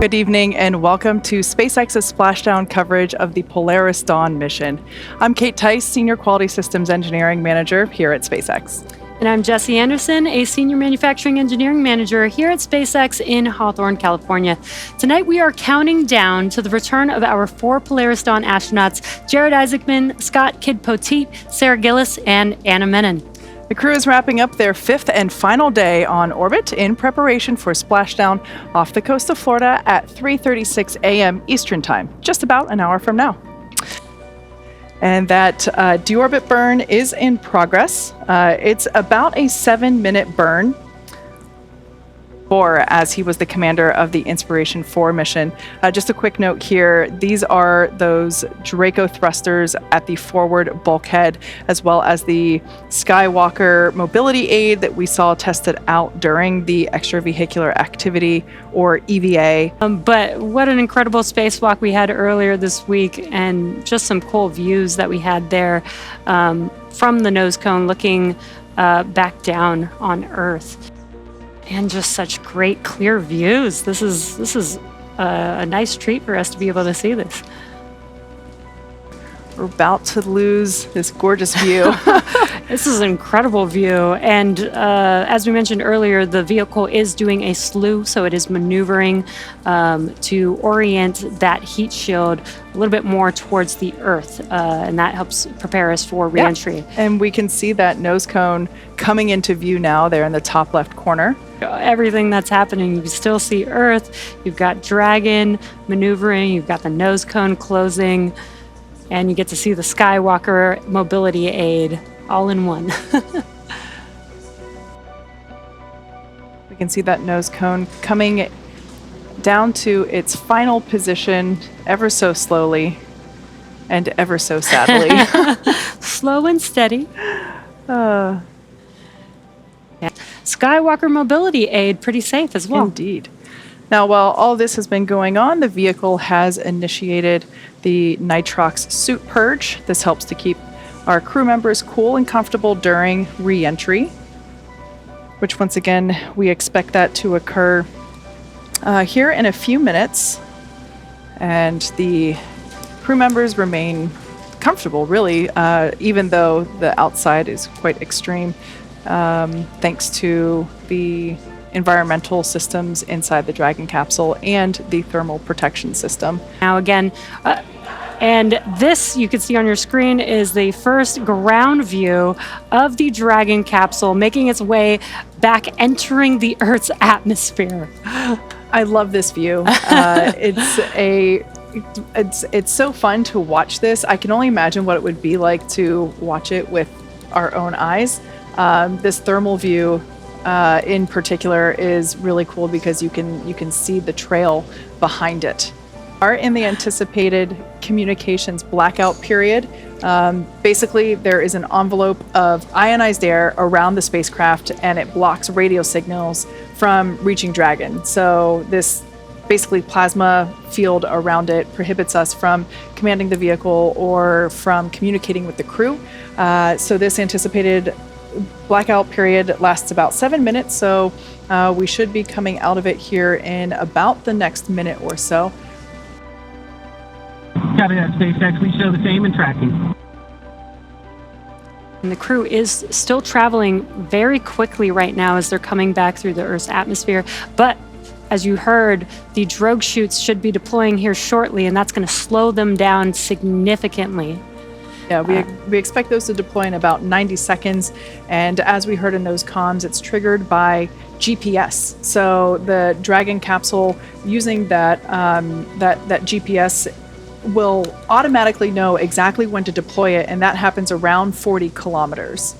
Good evening and welcome to SpaceX's splashdown coverage of the Polaris Dawn mission. I'm Kate Tice, Senior Quality Systems Engineering Manager here at SpaceX. And I'm Jesse Anderson, a Senior Manufacturing Engineering Manager here at SpaceX in Hawthorne, California. Tonight we are counting down to the return of our 4 Polaris Dawn astronauts, Jared Isaacman, Scott Kidd Poteet, Sarah Gillis, and Anna Menon. The crew is wrapping up their 5th and final day on orbit in preparation for splashdown off the coast of Florida at 3:36 a.m. Eastern Time, just about an hour from now. And that deorbit burn is in progress. It's about a 7-minute burn. As he was the commander of the Inspiration 4 mission. Just a quick note here, these are those Draco thrusters at the forward bulkhead, as well as the Skywalker mobility aid that we saw tested out during the extravehicular activity, or EVA. But what an incredible spacewalk we had earlier this week, and just some cool views that we had there from the nose cone looking back down on Earth. And just such great clear views. This is a nice treat for us to be able to see this. We're about to lose this gorgeous view. This is an incredible view. And as we mentioned earlier, the vehicle is doing a slew, so it is maneuvering to orient that heat shield a little bit more towards the Earth, and that helps prepare us for re-entry. Yeah. And we can see that nose cone coming into view now there in the top left corner. Everything that's happening, you can still see Earth, you've got Dragon maneuvering, you've got the nose cone closing, and you get to see the Skywalker mobility aid all in one. We can see that nose cone coming down to its final position ever so slowly and ever so sadly. Slow and steady. Yeah. Skywalker mobility aid, pretty safe as well. Indeed. Now, while all this has been going on, the vehicle has initiated the nitrox suit purge. This helps to keep our crew members cool and comfortable during re-entry, which once again, we expect that to occur here in a few minutes. And the crew members remain comfortable, really, even though the outside is quite extreme, thanks to the environmental systems inside the Dragon capsule and the thermal protection system. Now again, and this you can see on your screen is the first ground view of the Dragon capsule making its way back, entering the Earth's atmosphere. I love this view. It's so fun to watch this. I can only imagine what it would be like to watch it with our own eyes. This thermal view in particular is really cool because you can see the trail behind it. Are in the anticipated communications blackout period. Basically, there is an envelope of ionized air around the spacecraft, and it blocks radio signals from reaching Dragon. So this basically plasma field around it prohibits us from commanding the vehicle or from communicating with the crew. So this anticipated blackout period lasts about 7 minutes, so we should be coming out of it here in about the next minute or so. Copy that, SpaceX. We show the same and tracking. And the crew is still traveling very quickly right now as they're coming back through the Earth's atmosphere. But as you heard, the drogue chutes should be deploying here shortly, and that's going to slow them down significantly. Yeah, we expect those to deploy in about 90 seconds. And as we heard in those comms, it's triggered by GPS. So the Dragon capsule, using that GPS, will automatically know exactly when to deploy it, and that happens around 40 kilometers.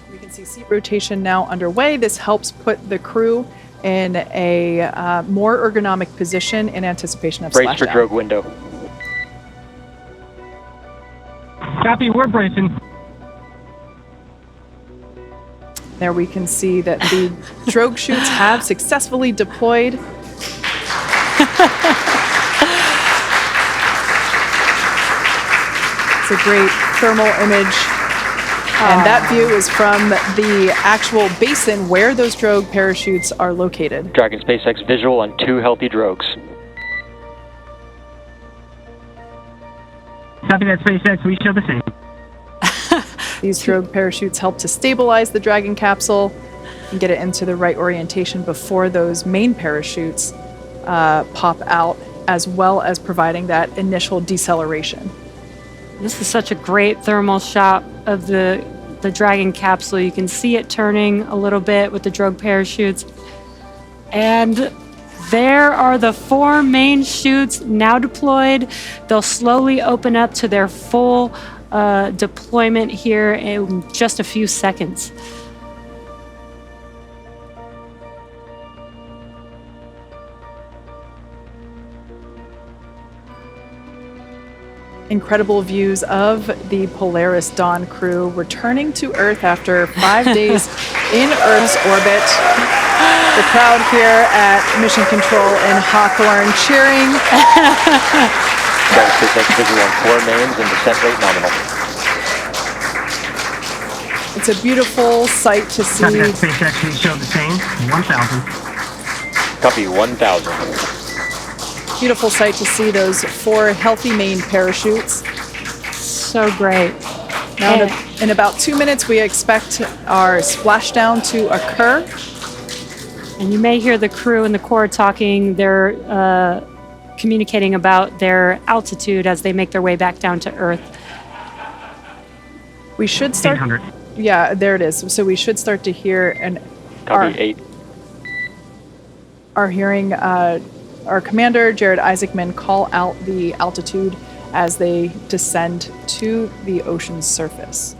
We can see seat rotation now underway. This helps put the crew in a more ergonomic position in anticipation of splashdown. Brace for drogue window. Copy, we're bracing. There we can see that the drogue chutes have successfully deployed. It's a great thermal image And that view is from the actual basin where those drogue parachutes are located. Dragon SpaceX visual on 2 healthy drogues. Copy that, SpaceX. We show the same. These drogue parachutes help to stabilize the Dragon capsule and get it into the right orientation before those main parachutes pop out, as well as providing that initial deceleration. This is such a great thermal shot of the Dragon capsule. You can see it turning a little bit with the drogue parachutes. And there are the 4 main chutes now deployed. They'll slowly open up to their full deployment here in just a few seconds. Incredible views of the Polaris Dawn crew returning to Earth after 5 days in Earth's orbit. The crowd here at Mission Control in Hawthorne cheering. Dragon SpaceX visual on 4 mains and descent rate nominal. It's a beautiful sight to see. Copy that, SpaceX. We show the same. 1,000. Copy 1,000. Beautiful sight to see those 4 healthy main parachutes. So great. Now, in about 2 minutes, we expect our splashdown to occur. And you may hear the crew and the Corps talking. They're communicating about their altitude as they make their way back down to Earth. We should start. 800. Yeah, there it is. So we should start to hear Copy 8. are hearing our Commander Jared Isaacman call out the altitude as they descend to the ocean's surface.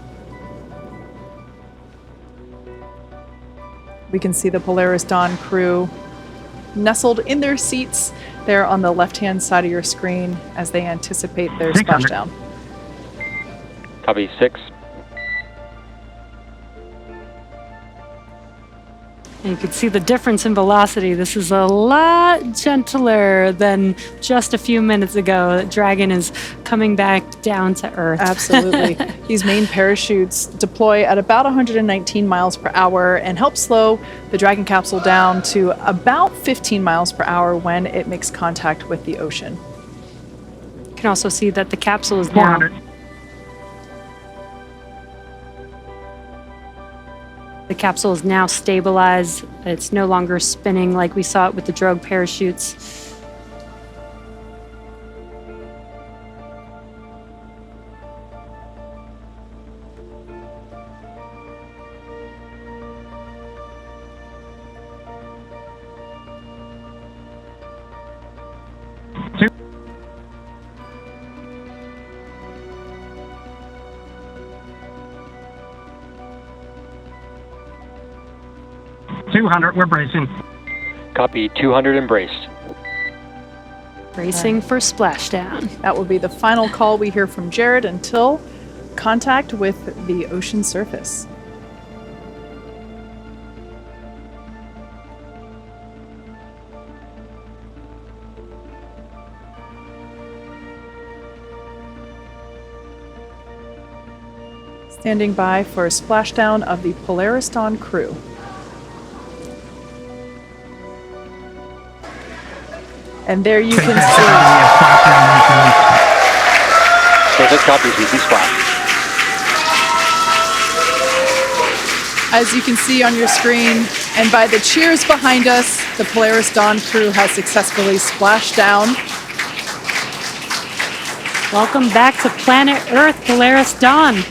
We can see the Polaris Dawn crew nestled in their seats there on the left-hand side of your screen as they anticipate their 600. splashdown. Copy 6. And you can see the difference in velocity. This is a lot gentler than just a few minutes ago. Dragon is coming back down to Earth. Absolutely. These main parachutes deploy at about 119 miles per hour and help slow the Dragon capsule down to about 15 miles per hour when it makes contact with the ocean. You can also see that the capsule is now 400. The capsule is now stabilized. It's no longer spinning like we saw it with the drogue parachutes. Two. 200, we're bracing. Copy 200 embraced. Bracing for splashdown. That will be the final call we hear from Jared until contact with the ocean surface. Standing by for a splashdown of the Polaris Dawn crew. And there you can see. SpaceX copies, we see splash. As you can see on your screen, and by the cheers behind us, the Polaris Dawn crew has successfully splashed down. Welcome back to planet Earth, Polaris Dawn.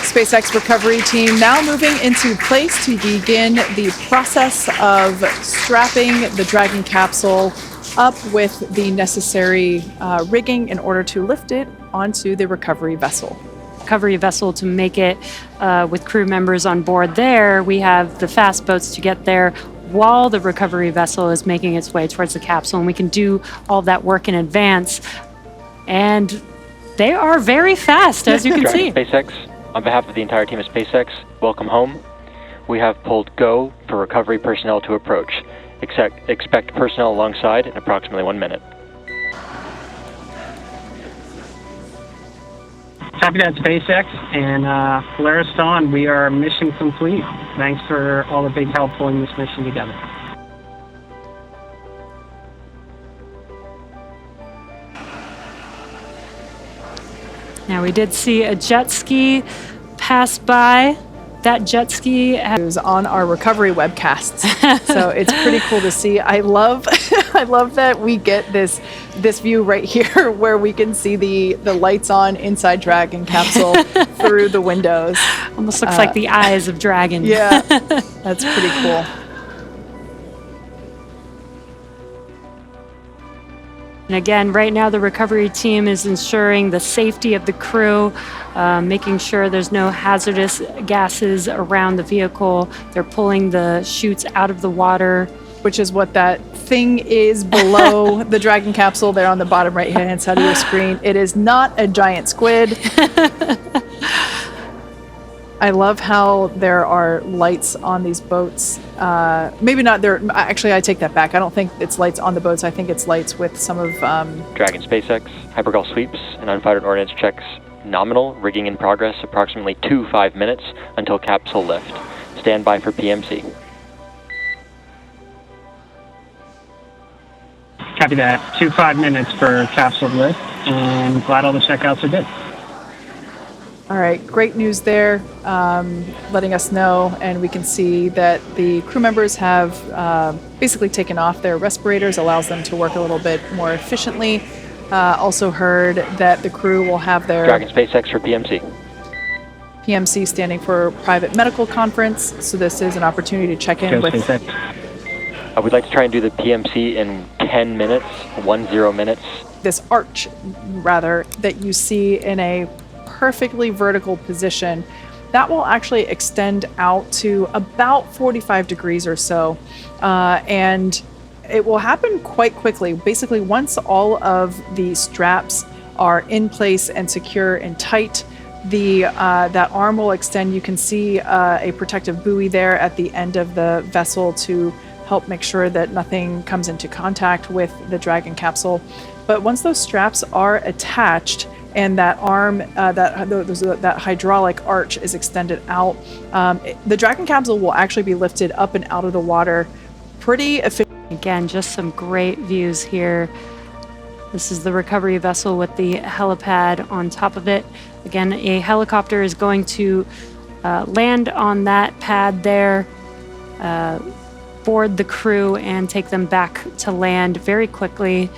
SpaceX recovery team now moving into place to begin the process of strapping the Dragon capsule up with the necessary rigging in order to lift it onto the recovery vessel. Recovery vessel to make it with crew members on board there. We have the fast boats to get there while the recovery vessel is making its way towards the capsule, and we can do all that work in advance. And they are very fast, as you can see. SpaceX, on behalf of the entire team of SpaceX, welcome home. We have pulled go for recovery personnel to approach. Expect personnel alongside in approximately 1 minute. Copy that, SpaceX. And Polaris Dawn, we are mission complete. Thanks for all the big help pulling this mission together. Now, we did see a jet ski pass by. That jet ski Who's on our recovery webcasts. So it's pretty cool to see. I love I love that we get this view right here where we can see the lights on inside Dragon capsule through the windows. almost looks like the eyes of Dragon. Yeah, that's pretty cool. And again, right now the recovery team is ensuring the safety of the crew, making sure there's no hazardous gases around the vehicle. They're pulling the chutes out of the water. Which is what that thing is below the Dragon capsule there on the bottom right-hand side of your screen. It is not a giant squid. I love how there are lights on these boats. Maybe not there. Actually, I take that back. I don't think it's lights on the boats. I think it's lights with some of... Dragon SpaceX, hypergol sweeps, and unfired ordnance checks nominal, rigging in progress approximately 5 minutes until capsule lift. Stand by for PMC. Copy that. 5 minutes for capsule lift, and glad all the checkouts are good. All right, great news there, letting us know, and we can see that the crew members have basically taken off their respirators, allows them to work a little bit more efficiently. Also heard that the crew will have their Dragon SpaceX for PMC. PMC standing for Private Medical Conference, so this is an opportunity to check in Go with... SpaceX. We'd like to try and do the PMC in 10 minutes, 10 minutes. This arch, rather, that you see in a perfectly vertical position, that will actually extend out to about 45 degrees or so, and it will happen quite quickly. Basically, once all of the straps are in place and secure and tight, that arm will extend. You can see a protective buoy there at the end of the vessel to help make sure that nothing comes into contact with the Dragon capsule. But once those straps are attached and that arm, that hydraulic arch is extended out, the Dragon capsule will actually be lifted up and out of the water pretty efficiently. Again, just some great views here. This is the recovery vessel with the helipad on top of it. Again, a helicopter is going to land on that pad there, board the crew, and take them back to land very quickly,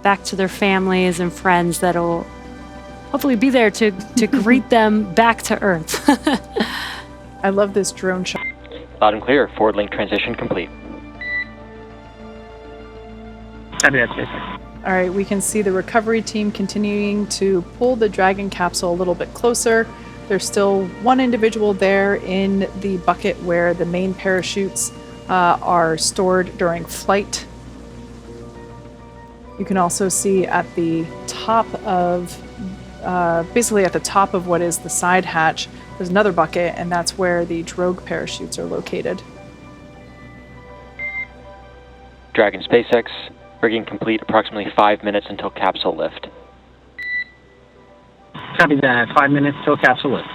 back to their families and friends that'll hopefully be there to greet them back to Earth. I love this drone shot. Loud and clear, forward link transition complete. Copy that, SpaceX. All right, we can see the recovery team continuing to pull the Dragon capsule a little bit closer. There's still one individual there in the bucket where the main parachutes are stored during flight. You can also see at the top of, basically at the top of what is the side hatch, there's another bucket, and that's where the drogue parachutes are located. Dragon SpaceX, rigging complete, approximately 5 minutes until capsule lift. Copy that. 5 minutes till capsule lift.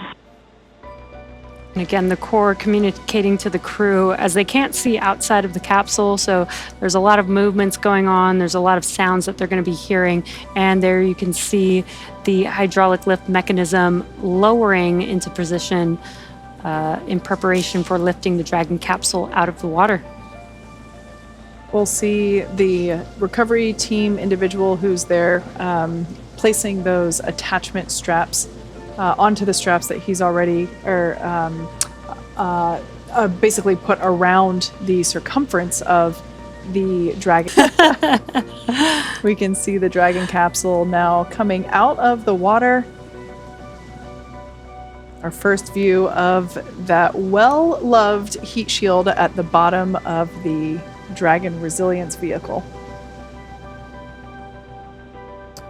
And again, the core communicating to the crew as they can't see outside of the capsule, so there's a lot of movements going on, there's a lot of sounds that they're going to be hearing, and there you can see the hydraulic lift mechanism lowering into position in preparation for lifting the Dragon capsule out of the water. We'll see the recovery team individual who's there placing those attachment straps onto the straps that he's already basically put around the circumference of the Dragon. We can see the Dragon capsule now coming out of the water. Our first view of that well-loved heat shield at the bottom of the Dragon resilience vehicle.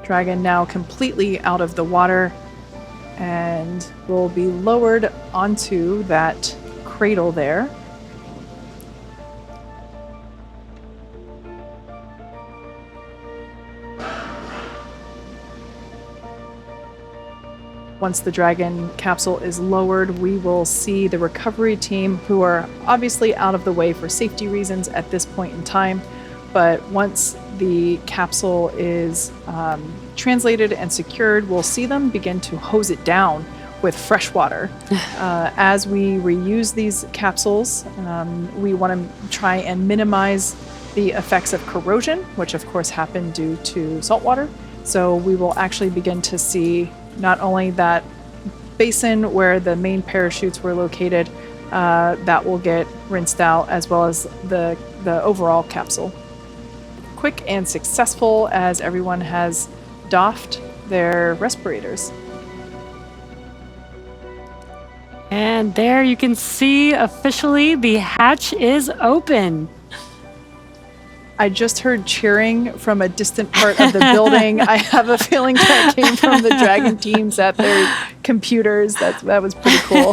Dragon now completely out of the water and will be lowered onto that cradle there. Once the Dragon capsule is lowered, we will see the recovery team, who are obviously out of the way for safety reasons at this point in time. But once the capsule is translated and secured, we'll see them begin to hose it down with fresh water. As we reuse these capsules, we want to try and minimize the effects of corrosion, which of course happen due to salt water. So we will actually begin to see not only that basin where the main parachutes were located, that will get rinsed out, as well as the overall capsule. Quick and successful, as everyone has doffed their respirators. And there you can see officially the hatch is open. I just heard cheering from a distant part of the building. I have a feeling that came from the Dragon teams at their computers. That was pretty cool.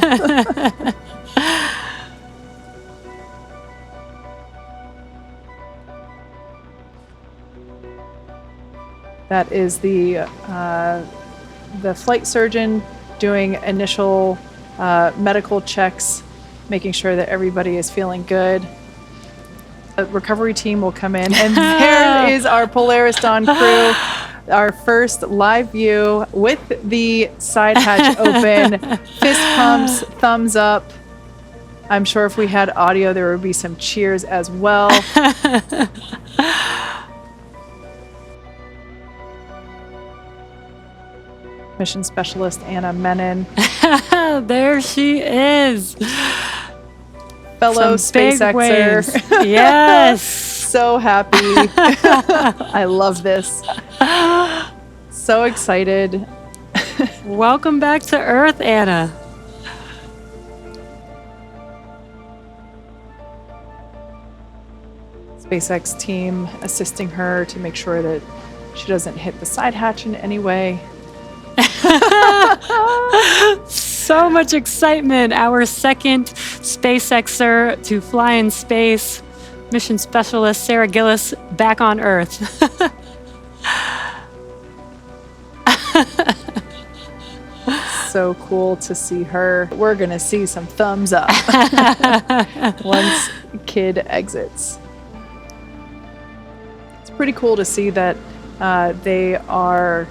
That is the flight surgeon doing initial medical checks, making sure that everybody is feeling good. The recovery team will come in, and there is our Polaris Dawn crew. Our first live view with the side hatch open, fist pumps, thumbs up. I'm sure if we had audio, there would be some cheers as well. Mission Specialist Anna Menon. There she is. Fellow SpaceXer. Yes. So happy. I love this. So excited. Welcome back to Earth, Anna. SpaceX team assisting her to make sure that she doesn't hit the side hatch in any way. So much excitement. Our second SpaceXer to fly in space, Mission Specialist Sarah Gillis, back on Earth. So cool to see her. We're going to see some thumbs up once Kidd exits. It's pretty cool to see that they are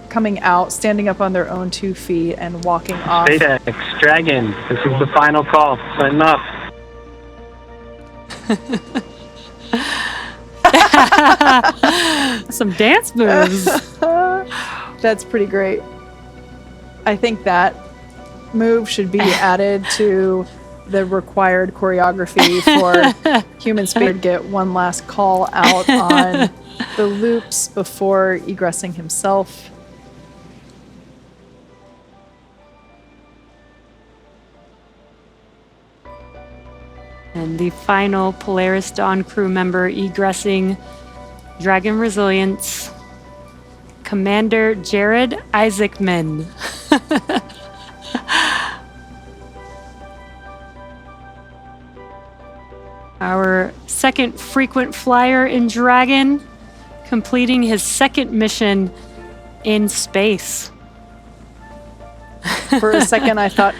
coming out, standing up on their own 2 feet and walking off. SpaceX Dragon, this is the final call. Button up. Some dance moves. That's pretty great. I think that move should be added to the required choreography for human space to get one last call out on the loops before egressing himself. And the final Polaris Dawn crew member egressing Dragon Resilience, Commander Jared Isaacman. Our second frequent flyer in Dragon, completing his second mission in space. For a second, I thought...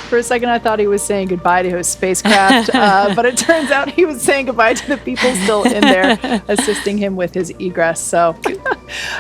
For a second, I thought he was saying goodbye to his spacecraft, but it turns out he was saying goodbye to the people still in there, assisting him with his egress. So,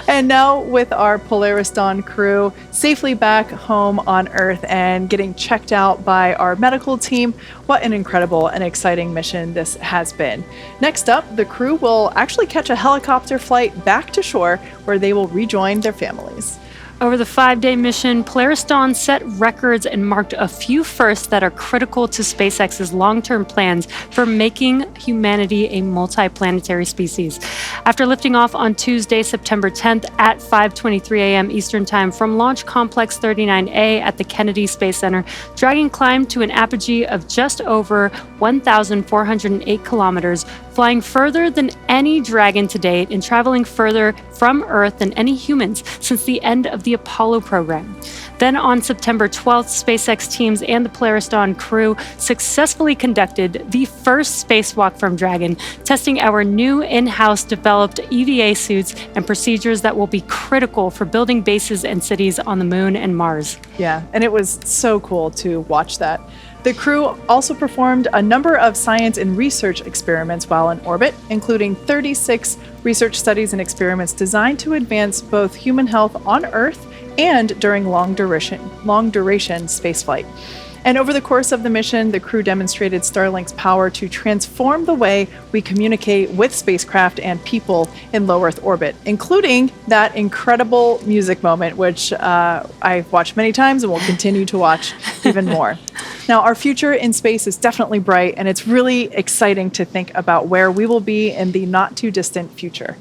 and now with our Polaris Dawn crew safely back home on Earth and getting checked out by our medical team, what an incredible and exciting mission this has been. Next up, the crew will actually catch a helicopter flight back to shore, where they will rejoin their families. Over the 5-day mission, Polaris Dawn set records and marked a few firsts that are critical to SpaceX's long-term plans for making humanity a multiplanetary species. After lifting off on Tuesday, September 10th at 5:23 a.m. Eastern Time from Launch Complex 39A at the Kennedy Space Center, Dragon climbed to an apogee of just over 1,408 kilometers, flying further than any Dragon to date and traveling further from Earth than any humans since the end of the Apollo program. Then on September 12th, SpaceX teams and the Polaris Dawn crew successfully conducted the first spacewalk from Dragon, testing our new in-house developed EVA suits and procedures that will be critical for building bases and cities on the Moon and Mars. Yeah, and it was so cool to watch that. The crew also performed a number of science and research experiments while in orbit, including 36 research studies and experiments designed to advance both human health on Earth and during long duration spaceflight. And over the course of the mission, the crew demonstrated Starlink's power to transform the way we communicate with spacecraft and people in low Earth orbit, including that incredible music moment, which I've watched many times and will continue to watch even more. Now, our future in space is definitely bright, and it's really exciting to think about where we will be in the not too distant future.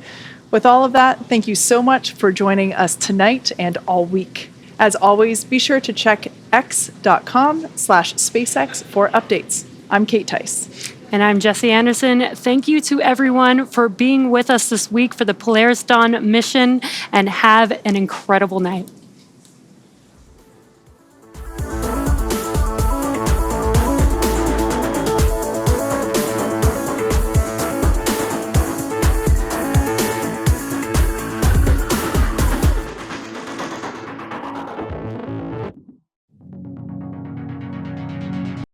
With all of that, thank you so much for joining us tonight and all week. As always, be sure to check x.com/SpaceX for updates. I'm Kate Tice. And I'm Jesse Anderson. Thank you to everyone for being with us this week for the Polaris Dawn mission, and have an incredible night.